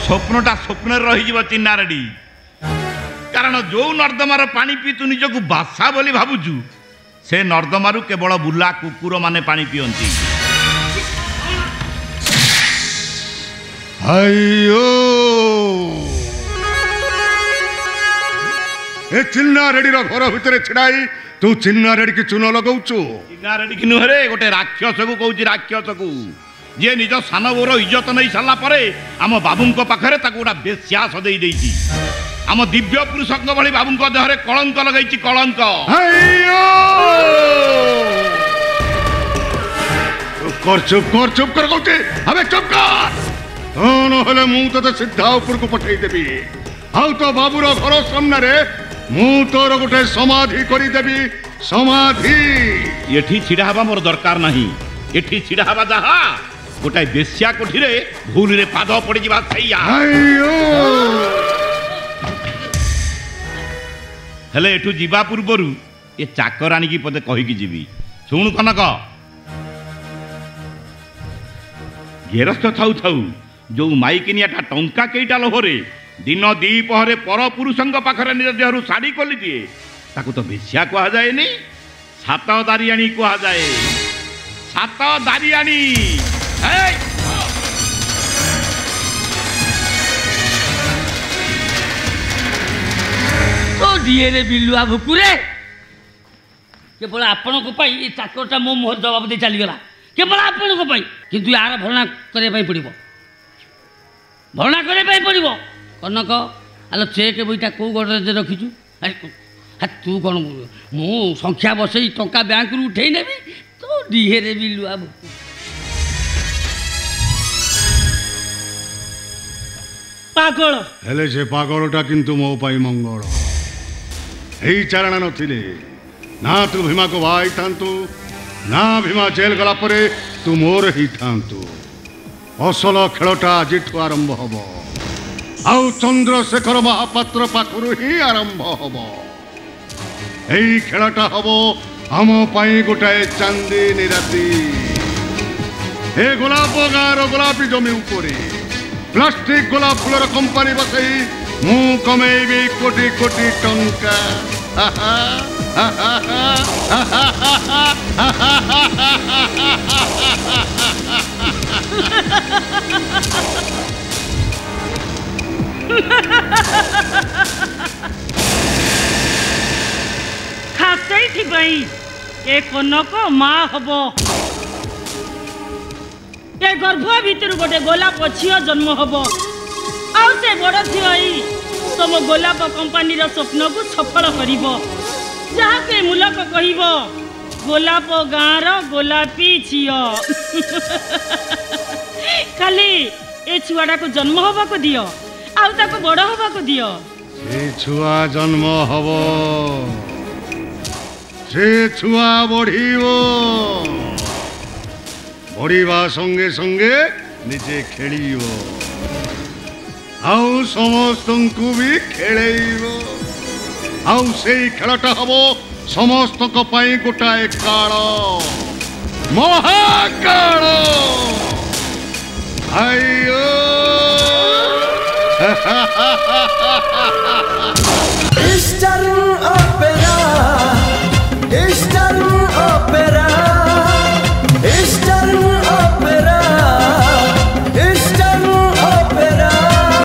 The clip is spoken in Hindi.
स्वप्नटा स्वप्न रही चिन्ना रेडी कारण जो नर्दमार पानी पी तू निजक बासा बोली भावुचु से नर्दमारू केवल बुला कुकुर माने पानी पियंती। ए चिन्ना रेडी घर भितर छिड़ाई तू चिन्ना रेडी की चून लगाउचु। चिन्ना रेडी की नुहरे गोटे राक्षस को कहूँ राक्षस को जी निज सान बोर इज्जत नहीं सारा पर आम बाबू पाखे गोटा बेश्या सदे देती आम दिव्य पुरुष भाई बाबू देहरे कलंक लगे कलंक। चुप कर चुप कर कहते हमें चुप कर ना मु ते सीधा ऊपर को पठेदेवी आउ तो बाबूर घर सामने रे मु तोर गोटे समाधि करदेवी समाधि। एठी छिड़ा हवा मोर दरकार नहीं एठी छिड़ा हवा जहा गोटाए बेश्या कोठी रे भूल रे पाद पड़ जा हेले एठू जीवा पूर्वर ये चाकराणी की पदे कहीकि जीवी शुणु कनक गेरस्थ थाउ थाउ जो माइकिनियाटा टंका केईटा लोभरे दिन दीपहरे पर पुरुषंग पाखरे निज देहरु शाढ़ी खोली दिए ताकू तो बेश्या कहा जाए नहीं सात दारियाणी कहा जाए सात दारियाणी। तो दिए रे बिलुआ भुकुरे केवल आपण को पाई ये चाकरटा मो मुहर जवाब दे चलीगला केवल आपण को पाई किंतु यार भरणा करे पाई पड़िबो भरणा करे पाई पड़िबो कनक आलो चेक बईटा को गडरे रखिछु तू कौन मु संख्या बसई टंका बैंक रु उठे नेबी तो दिए रे बिलुआ भुकु पागल हेले से पागलटा किंतु मो पाई मंगल यही चारण नथिले ना तू भीमा को भाई थांतु ना भीमा जेल गला परे तू मोर ही थांतु असल खेलटा आज आरंभ हब आउ चंद्रशेखर महापात्र पाखरु ही आरंभ हब यही खेलटा हब आम पाई गोटाए चांदी निराती ए गोलाप गाँव गोलापी जमी उपरे प्लास्टिक गोलाप फूलर कंपानी बसई मु कमेबी कोटी कोटी टंका। खासे ए कनक माँ हब ए गर्भ भितर गोटे गोलाप झील जन्म हम आउ से बड़ झी तुम गोलाप कंपानी स्वप्न को सफल कर जहाँ के मूलक कह गोलाप गाँव गोलापी झी खाली ए छुआटा को जन्म हवा को दियो आउ ताको बड़ हवा को दियो से छुआ जन्म हब से छुआ बढ़िबो बढ़िबा संगे संगे निजे खेलिबो आउ समस्त को भी खेलेइबो आउ सेई खेलटा हबो समस्त को पाई गोटाए काल महाकाल। आयो